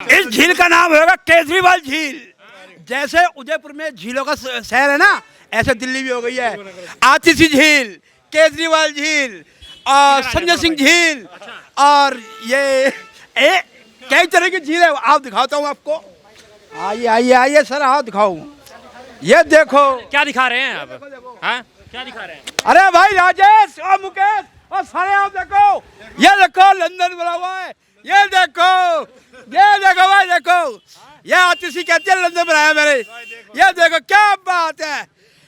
इस झील का नाम होगा केजरीवाल झील। जैसे उदयपुर में झीलों का शहर है ना, ऐसे दिल्ली भी हो गई है। आतिशी झील, केजरीवाल झील और संजय सिंह झील और ये कई तरह की झील है। आप दिखाता हूँ आपको। आइए आइए आइए सर, आओ दिखाऊं। ये देखो क्या दिखा रहे हैं आप? हाँ, क्या दिखा रहे हैं? अरे भाई राजेश और मुकेश और सारे, आप देखो, ये देखो लंदन बना हुआ है। ये देखो भाई, देखो ये आतिशी कहती है लंदन बनाया मैंने। ये देखो क्या बात है,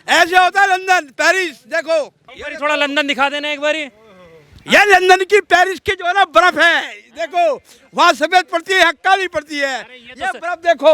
ऐसे होता है लंदन पेरिस। देखो एक बारी थोड़ा लंदन दिखा देना एक बारी। ये लंदन की पेरिस की जो है ना बर्फ है। देखो वहाँ सफेद पड़ती है, काली पड़ती है। ये बर्फ देखो।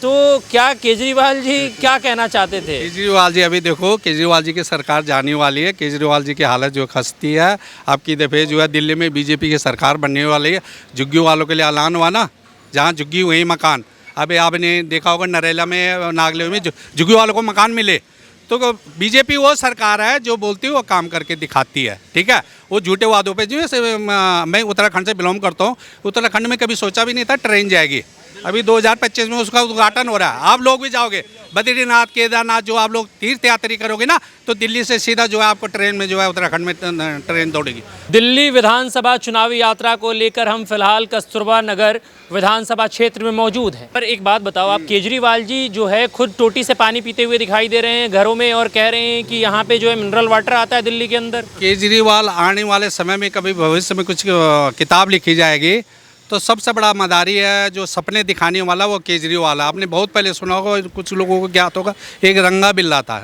तो क्या केजरीवाल जी क्या कहना चाहते थे? केजरीवाल जी, अभी देखो केजरीवाल जी की सरकार जाने वाली है। केजरीवाल जी की हालत जो खस्ती है। आपकी दफ़े जो है दिल्ली में बीजेपी की सरकार बनने वाली है। झुग्गियों वालों के लिए ऐलान हुआ ना, जहाँ झुग्गी वहीं मकान। अभी आपने देखा होगा नरेला में, नागले में झुग्गी वालों को मकान मिले। तो बीजेपी वो सरकार है जो बोलती है वो काम करके दिखाती है। ठीक है, वो झूठे वादों पे जो है। मैं उत्तराखंड से बिलोंग करता हूँ। उत्तराखंड में कभी सोचा भी नहीं था ट्रेन जाएगी। अभी 2025 में उसका उद्घाटन हो रहा है। आप लोग भी जाओगे बद्रीनाथ, केदारनाथ, जो आप लोग तीर्थ यात्री करोगे ना, तो दिल्ली से सीधा जो है आपको ट्रेन में जो है उत्तराखंड में ट्रेन दौड़ेगी। दिल्ली विधानसभा चुनावी यात्रा को लेकर हम फिलहाल कस्तूरबा नगर विधानसभा क्षेत्र में मौजूद हैं। पर एक बात बताओ आप, केजरीवाल जी जो है खुद टोटी से पानी पीते हुए दिखाई दे रहे हैं घरों में, और कह रहे हैं कि यहाँ पे जो है मिनरल वाटर आता है दिल्ली के अंदर। केजरीवाल आने वाले समय में कभी भविष्य में कुछ किताब लिखी जाएगी तो सबसे बड़ा मदारी है जो सपने दिखाने वाला, वो केजरीवाल है। आपने बहुत पहले सुना होगा, कुछ लोगों को ज्ञात होगा, एक रंगा बिल्ला था।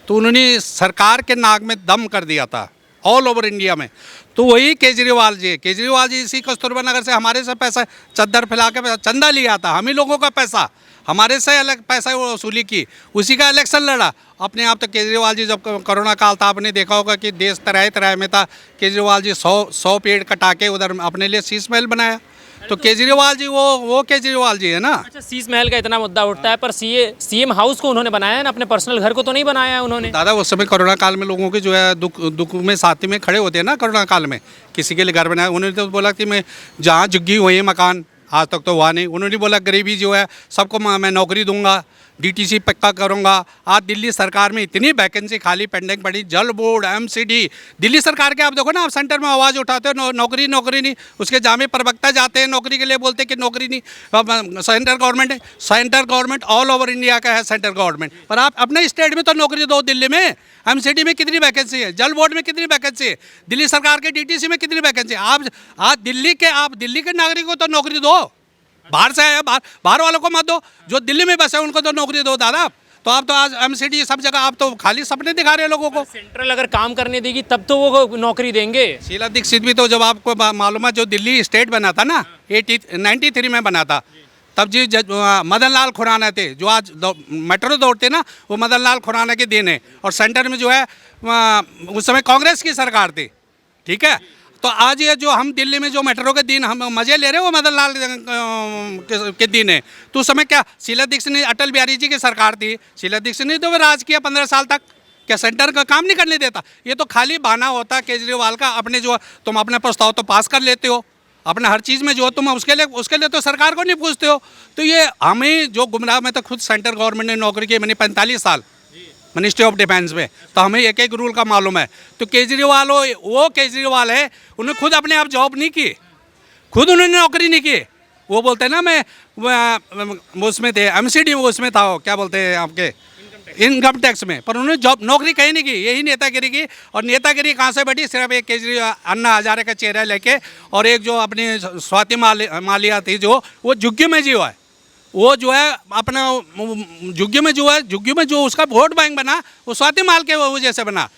तो उन्होंने सरकार के नाक में दम कर दिया था ऑल ओवर इंडिया में। तो वही केजरीवाल जी इसी कस्तूरबा नगर से हमारे से पैसा चद्दर फैला के चंदा लिया था। हम ही लोगों का पैसा, हमारे से अलग पैसा वो वसूली की, उसी का इलेक्शन लड़ा अपने आप। तो केजरीवाल जी जब कोरोना काल था, आपने देखा होगा कि देश तराह तराह में था। केजरीवाल जी 100 पेड़ कटा के उधर अपने लिए शीश महल बनाया। तो केजरीवाल जी वो केजरीवाल जी है ना। अच्छा, शीश महल का इतना मुद्दा उठता है, पर सीएम हाउस को उन्होंने बनाया है ना, अपने पर्सनल घर को तो नहीं बनाया है उन्होंने। दादा उस समय कोरोना काल में लोगों के जो है दुख में साथी में खड़े होते हैं ना। कोरोना काल में किसी के लिए घर बनाया, उन्होंने तो बोला कि मैं जहाँ झुग्गी वहीं मकान। आज तक तो हुआ नहीं। उन्होंने बोला गरीबी जो है सबको मैं नौकरी दूंगा, डीटीसी पक्का करूंगा। आज दिल्ली सरकार में इतनी वैकेंसी खाली पेंडिंग पड़ी, जल बोर्ड, एमसीडी, दिल्ली सरकार के। आप देखो ना, आप सेंटर में आवाज़ उठाते हो नौकरी नहीं। उसके जामे प्रवक्ता जाते हैं नौकरी के लिए, बोलते हैं कि नौकरी नहीं। सेंट्रल गवर्नमेंट है, central government all over India का है सेंट्रल गवर्नमेंट। पर आप अपने स्टेट में तो नौकरी दो। दिल्ली में एमसीडी में कितनी वैकेंसी है, जल बोर्ड में कितनी वैकेंसी है, दिल्ली सरकार के डीटीसी में कितनी वैकेंसी है। आप आज दिल्ली के नागरिकों को तो नौकरी दो। बाहर से आया, बाहर वालों को मत दो, जो दिल्ली में बसे उनको तो नौकरी दो दादा। तो आप तो आज एमसीडी सब जगह आप तो खाली सपने दिखा रहे हैं लोगों को। सेंट्रल अगर काम करने देगी तब तो वो नौकरी देंगे। शीला दीक्षित भी तो, जब आपको मालूम है, जो दिल्ली स्टेट बना था ना 93 में बना था, तब जी मदन लाल खुराना थे जो आज मेट्रो दौड़ते ना, वो मदन लाल खुराना के दिन है। और सेंटर में जो है उस समय कांग्रेस की सरकार थी। ठीक है, तो आज ये जो हम दिल्ली में जो मेट्रो के दिन हम मज़े ले रहे हैं, वो मदन लाल के दिन है। तो उस समय क्या शीला दीक्षित ने, अटल बिहारी जी की सरकार थी, शीला दीक्षित ने तो वो राज किया 15 साल तक। क्या सेंटर का काम नहीं करने देता? ये तो खाली बहाना होता है केजरीवाल का। अपने जो तुम अपने प्रस्ताव तो पास कर लेते हो, अपने हर चीज़ में जो तुम उसके लिए तो सरकार को नहीं पूछते हो। तो ये हमें जो गुमराह, में तो खुद सेंट्रल गवर्नमेंट ने नौकरी की, मैंने 45 साल मिनिस्ट्री ऑफ डिफेंस में, तो हमें एक रूल का मालूम है। तो केजरीवाल वो केजरीवाल है, उन्होंने खुद अपने आप जॉब नहीं की, खुद उन्होंने नौकरी नहीं की। वो बोलते हैं ना, मैं उसमें थे एमसीडी में, उसमें था, क्या बोलते हैं आपके इनकम टैक्स में, पर उन्होंने जॉब नौकरी कहीं नहीं की। यही नेतागिरी की। और नेतागिरी कहाँ से बैठी? सिर्फ एक केजरीवाल, अन्ना हजारे का चेहरा लेके, और एक जो अपनी स्वाति मालिया थी जो, वो झुग्गी में जी हुआ है। वो जो है अपना झुग्गी में जो उसका वोट बैंक बना, वो स्वाति माल के वजह से बना।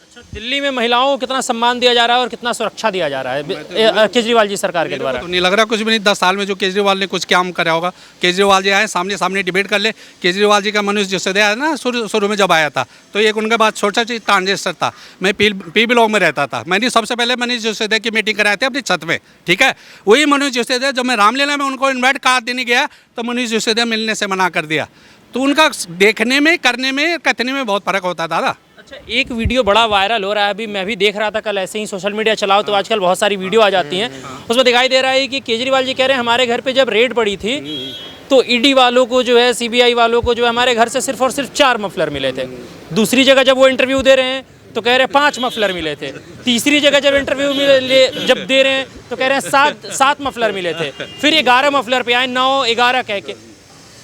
अच्छा, दिल्ली में महिलाओं को कितना सम्मान दिया जा रहा है और कितना सुरक्षा दिया जा रहा है केजरीवाल जी सरकार के द्वारा? तो नहीं लग रहा कुछ भी नहीं। 10 साल में जो केजरीवाल ने कुछ काम करा होगा। केजरीवाल जी आए, सामने डिबेट कर ले। केजरीवाल जी का मनुष्य सिसोदिया है ना, शुरू में जब आया था, तो एक उनके बाद छोटा सा ट्रांजिस्टर था। मैं पी ब्लॉक में रहता था। मैंने सबसे पहले मनीष सिसोदिया की मीटिंग कराई थी अपनी छत में। ठीक है, वही मनीष सिसोदिया, जब मैं रामलीला में उनको इन्वाइट कार्ड देने गया, तो मनीष सिसोदिया मिलने से मना कर दिया। तो उनका देखने में, करने में, कथने में बहुत फर्क होता था दादा। अच्छा, एक वीडियो बड़ा वायरल हो रहा है, अभी मैं भी देख रहा था कल, ऐसे ही सोशल मीडिया चलाओ तो आजकल बहुत सारी वीडियो आ जाती हैं, उसमें दिखाई दे रहा है कि केजरीवाल जी कह रहे हैं हमारे घर पे जब रेड पड़ी थी तो ईडी वालों को जो है, सीबीआई वालों को जो है हमारे घर से सिर्फ और सिर्फ 4 मफलर मिले थे। दूसरी जगह जब वो इंटरव्यू दे रहे हैं तो कह रहे हैं 5 मफलर मिले थे। तीसरी जगह जब इंटरव्यू जब दे रहे हैं तो कह रहे हैं 7 मफलर मिले थे। फिर 11 मफलर पे आए, 9-11 कह के।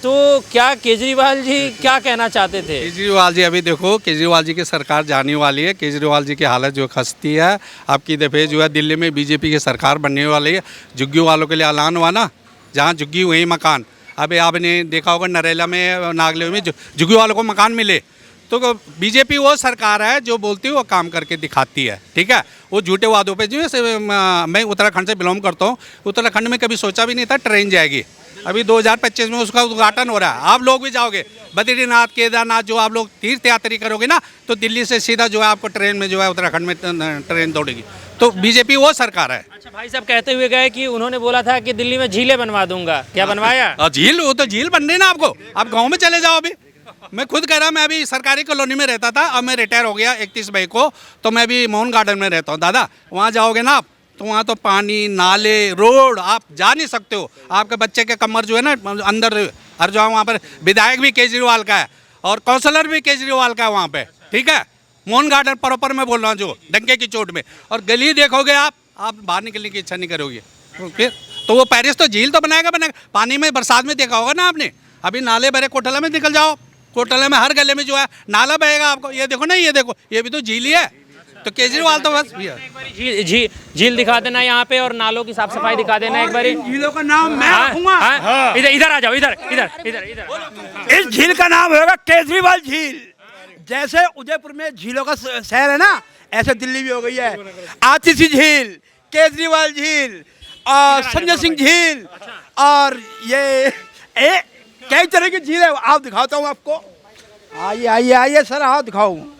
तो क्या केजरीवाल जी क्या कहना चाहते थे? केजरीवाल जी, अभी देखो केजरीवाल जी की सरकार जाने वाली है। केजरीवाल जी की हालत जो खस्ती है, आपकी दफ़े जो है दिल्ली में बीजेपी की सरकार बनने वाली है। झुग्गी वालों के लिए ऐलान हुआ ना, जहाँ झुग्गी वहीं मकान। अभी आपने देखा होगा नरेला में, नागले में झुग्गी वालों को मकान मिले। तो बीजेपी वो सरकार है जो बोलती है वो काम करके दिखाती है, ठीक है। वो झूठे वादों पे जो है, मैं उत्तराखंड से बिलोंग करता हूँ, उत्तराखंड में कभी सोचा भी नहीं था ट्रेन जाएगी। अभी 2025 में उसका उद्घाटन हो रहा है। आप लोग भी जाओगे बद्रीनाथ, केदारनाथ, जो आप लोग तीर्थ यात्री करोगे ना, तो दिल्ली से सीधा जो है आपको ट्रेन में जो है उत्तराखंड में ट्रेन दौड़ेगी। तो बीजेपी वो सरकार है। अच्छा, भाई साहब कहते हुए गए कि उन्होंने बोला था कि दिल्ली में झीलें बनवा दूंगा, क्या बनवाया? झील, वो तो झील बन रही ना आपको। आप गाँव में चले जाओ। अभी मैं खुद कह रहा, मैं अभी सरकारी कॉलोनी में रहता था, अब मैं रिटायर हो गया 31 मई को, तो मैं अभी मोहन गार्डन में रहता हूँ। दादा, वहाँ जाओगे ना आप, तो वहाँ तो पानी, नाले, रोड, आप जा नहीं सकते हो। आपके बच्चे के कमर जो है ना अंदर, और जो वहाँ पर विधायक भी केजरीवाल का है और काउंसलर भी केजरीवाल का है वहाँ पे, ठीक है। मोहन गार्डन प्रॉपर में बोल रहा हूँ, जो डंके की चोट में। और गली देखोगे आप बाहर निकलने की इच्छा नहीं करोगे। फिर तो वो पेरिस तो झील तो बनाएगा। पानी में बरसात में देखा होगा ना आपने, अभी नाले भरे कोटला में निकल जाओ, कोटला में हर गले में जो है नाला बहेगा आपको। ये देखो ना, ये देखो, ये भी तो झील ही है। तो केजरीवाल तो बस झील दिखा देना यहाँ पे, और नालों की साफ सफाई दिखा देना एक बारी। झीलों का नाम मैं रखूंगा। इधर आ जाओ, इधर। इस झील का नाम होगा केजरीवाल झील। जैसे उदयपुर में झीलों का शहर है ना, ऐसे दिल्ली भी हो गई है। आतिशी झील, केजरीवाल झील और संजय सिंह झील, और ये कई तरह की झील है। आप दिखाता हूँ आपको। आइए आइए आइए सर, आप दिखाऊँ।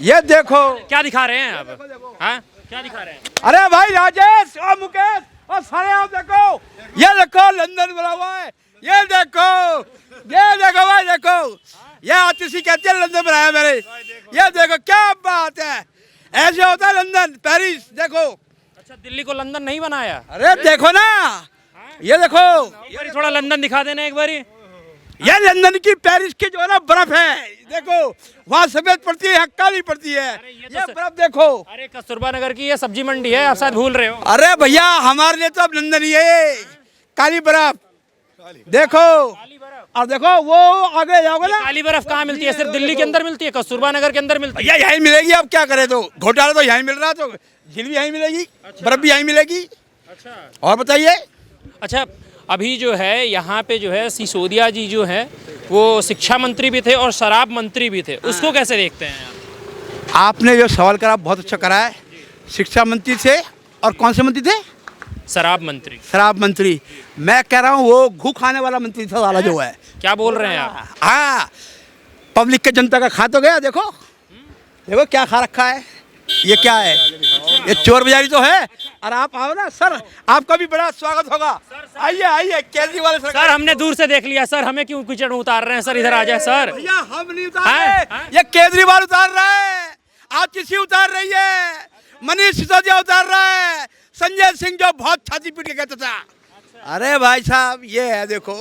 ये देखो क्या दिखा रहे हैं आप? हाँ, क्या दिखा रहे हैं? अरे भाई राजेश और मुकेश और सारे, आप देखो, ये देखो लंदन बना हुआ है। ये देखो भाई, देखो, ये आतिशी कहती है लंदन बनाया मैंने। ये देखो, क्या बात है, ऐसे होता है लंदन, पेरिस। देखो। अच्छा, दिल्ली को लंदन नहीं बनाया? अरे देखो ना, ये देखो, थोड़ा लंदन दिखा देना एक बारी। ये लंदन की, पेरिस की जो है ना बर्फ है। देखो, वहाँ सफेद पड़ती है, काली पड़ती है। ये बर्फ देखो। अरे कस्तूरबा नगर की ये सब्जी मंडी है, आप शायद भूल रहे हो। अरे भैया, हमारे लिए तो अब लंदन ही है। काली बर्फ देखो, और देखो वो आगे जाओगे ना। काली बर्फ कहाँ मिलती है? सिर्फ दिल्ली के अंदर मिलती है, कस्तूरबा नगर के अंदर मिलती है? भैया यहीं मिलेगी। अब क्या करे, तो घोटाला तो यहीं मिल रहा, तो झील भी यहीं मिलेगी। बर्फ भी यहीं मिलेगी। अच्छा, और बताइए। अच्छा, अभी जो है यहाँ पे जो है सिसोदिया जी जो है वो शिक्षा मंत्री भी थे और शराब मंत्री भी थे, उसको कैसे देखते हैं आप? आपने जो सवाल करा बहुत अच्छा करा है। शिक्षा मंत्री थे, और कौन से मंत्री थे? शराब मंत्री। शराब मंत्री। मैं कह रहा हूँ वो घू खाने वाला मंत्री था वाला जो है। क्या बोल रहे हैं आप? हाँ, पब्लिक के जनता का खा तो गया। देखो देखो क्या खा रखा है। ये क्या है? ये चोर बाजारी तो है। और आप आओ ना सर, आपका भी बड़ा स्वागत होगा। आइए आइए, केजरीवाल सर। सर, हमने दूर से देख लिया सर, हमें क्यों कीचड़ उतार रहे हैं सर? इधर आ जाए सर। भैया, हम नहीं उतार रहे, ये केजरीवाल उतार रहा है, आतिशी उतार रही है, मनीष सिसोदिया उतार रहा है, संजय सिंह जो बहुत छाती पीट के कहता था। अरे भाई साहब, ये है देखो।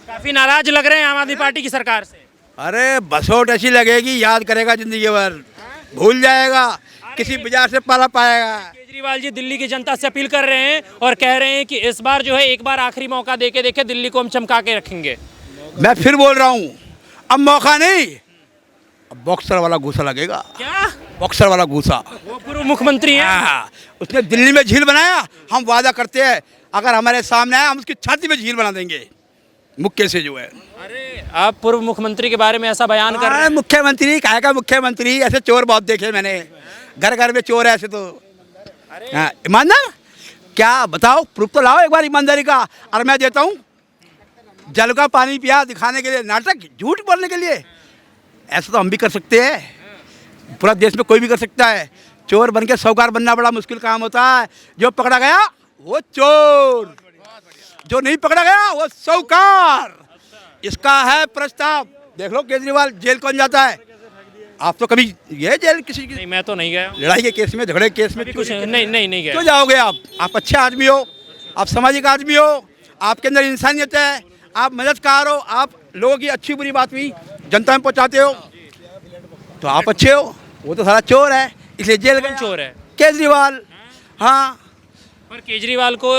काफी नाराज लग रहे हैं आम आदमी पार्टी की सरकार से। अरे बसोट ऐसी लगेगी, याद करेगा जिंदगी भर, भूल जाएगा, किसी बाजार से पाला पाएगा। केजरीवाल जी दिल्ली की जनता से अपील कर रहे हैं और कह रहे हैं कि इस बार जो है एक बार आखिरी मौका देके देखे, दिल्ली को हम चमका के रखेंगे। मैं फिर बोल रहा हूँ, अब मौका नहीं, अब बॉक्सर वाला घूसा लगेगा। क्या? बॉक्सर वाला घूसा। वो पूर्व मुख्यमंत्री हैं। हाँ, उसने दिल्ली में झील बनाया। हम वादा करते हैं, अगर हमारे सामने आया, हम उसकी छाती में झील बना देंगे, मुक्के से जो है। अरे, आप पूर्व मुख्यमंत्री के बारे में ऐसा बयान कर रहे हैं? मुख्यमंत्री काहे का मुख्यमंत्री? ऐसे चोर बहुत देखे मैंने, घर घर में चोर है ऐसे तो। हाँ, ईमानदार क्या बताओ, प्रूफ तो लाओ एक बार ईमानदारी का। और मैं देता हूँ जल का पानी पिया दिखाने के लिए, नाटक, झूठ बोलने के लिए। ऐसा तो हम भी कर सकते हैं, पूरा देश में कोई भी कर सकता है। चोर बन के साहूकार बनना बड़ा मुश्किल काम होता है। जो पकड़ा गया वो चोर, जो नहीं पकड़ा गया वो साहूकार। इसका है प्रस्ताव। देख लो केजरीवाल जेल कौन जाता है। आप तो कभी गए जेल किसी की नहीं, मैं तो नहीं गया लड़ाई के केस में, झगड़े के केस में? अभी कुछ नहीं गया। क्यों जाओगे आप अच्छे आदमी हो, आप सामाजिक आदमी हो, आपके अंदर इंसानियत है, आप मददगार हो, आप लोगों की अच्छी बुरी बात भी जनता में पहुंचाते हो, तो आप अच्छे हो। वो तो सारा चोर है, इसलिए जेल कौन गया। चोर है? केजरीवाल। हाँ, पर केजरीवाल को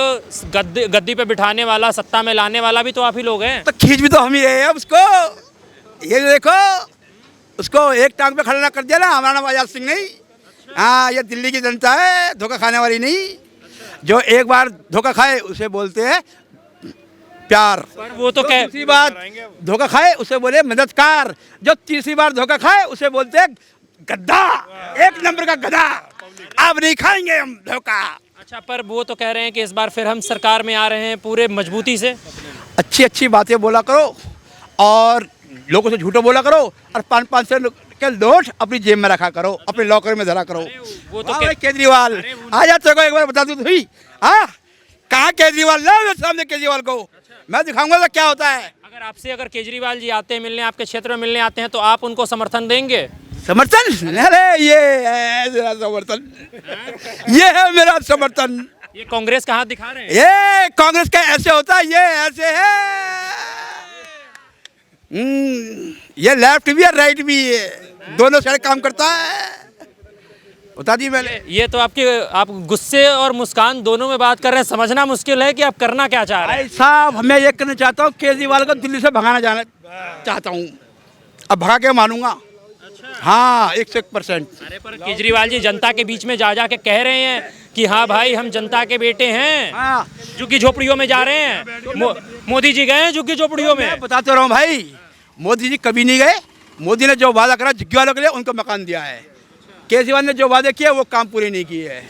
गद्दी पे बिठाने वाला, सत्ता में लाने वाला भी तो आप ही लोग हैं। तो खींच भी तो हम ही रहे हैं उसको। ये देखो, उसको एक टांग पे खड़ा कर दिया ना, हमारा नाम आजाद सिंह नहीं। हाँ, ये दिल्ली की जनता है, धोखा खाने वाली नहीं। जो एक बार धोखा खाए उसे बोलते हैं प्यार। पर वो तो जो कह तीसरी बार धोखा खाए उसे बोले मददगार। जो तीसरी बार धोखा खाए उसे बोलते हैं गद्दा, एक नंबर का गधा। अब नहीं खाएंगे हम धोखा। अच्छा, पर वो तो कह रहे हैं कि इस बार फिर हम सरकार में आ रहे हैं पूरे मजबूती से। अच्छी अच्छी बातें बोला करो और लोगों से झूठो बोला करो, और 500 के नोट अपनी जेब में रखा करो, अपने लॉकर में धरा करो। वो तो वाह कह- भाई केजरीवाल, आ जा, तेरे को एक बार बता दूं तो ही। हाँ, कहाँ केजरीवाल? ला मेरे सामने केजरीवाल को, मैं दिखाऊंगा तो क्या होता है। अगर केजरीवाल जी आते हैं मिलने, आपके क्षेत्र में मिलने आते हैं, तो आप उनको समर्थन देंगे? समर्थन? अरे ये है मेरा समर्थन, ये है मेरा समर्थन। ये कांग्रेस का हाथ दिखा रहे हैं। ये कांग्रेस का ऐसे होता है, ये ऐसे है। ये लेफ्ट भी है, राइट भी है, दोनों साइड काम करता है। बता दी मैंने। ये तो आप गुस्से और मुस्कान दोनों में बात कर रहे हैं, समझना मुश्किल है कि आप करना क्या चाह रहे हैं। भाई साहब, मैं ये करना चाहता हूँ, केजरीवाल को दिल्ली से भगाना जाना चाहता हूँ। अब भगा के मानूंगा। हाँ, 101%। अरे पर केजरीवाल जी जनता के बीच में जा जा के कह रहे हैं कि हाँ भाई, हम जनता के बेटे हैं। हाँ, झुग्गी झोपड़ियों में जा रहे हैं। मोदी जी गए हैं झुग्गी झोपड़ियों में। मैं बताते रहा हूँ भाई, मोदी जी कभी नहीं गए। मोदी ने जो वादा करा झुग्गी वालों के लिए, उनको मकान दिया है। केजरीवाल ने जो वादे किए वो काम पूरे नहीं किए हैं।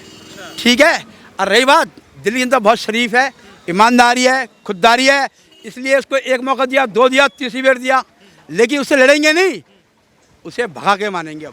ठीक है। और रही बात, दिल्ली जनता बहुत शरीफ है, ईमानदारी है, खुददारी है, इसलिए उसको एक मौका दिया, 2 दिया, तीसरी बार दिया, लेकिन उससे लड़ेंगे नहीं, उसे भगा के मानेंगे अब।